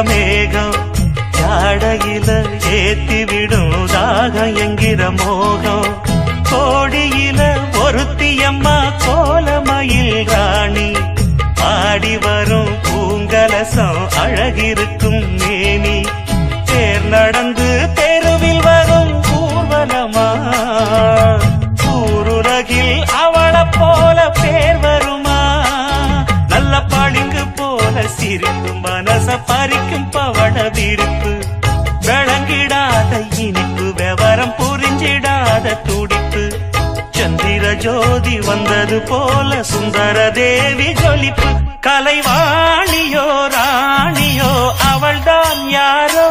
மேகம் ஜாடையில ஏத்திவிடும் தாகம் என்கிற மோகம் கோடியில ஒருத்தியம்மா கோலமயில் ராணி ஆடி வரும் பூங்கலசம் அழகிருக்கும் மேனி தேர் நடந்து தெருவில் வரும் ஊர்வலமா ஊருலகில் அவளை போல பேர் வருமா நல்ல பளிங்கு போல சிரிக்கும் மனச பறிக்கும் பவள விருப்பு விளங்கிடாத இனிப்பு விவரம் புரிஞ்சிடாத துடிப்பு சந்திர ஜோதி வந்தது போல சுந்தர தேவி ஜொலிப்பு கலைவாணியோ ராணியோ அவள்தான் யாரோ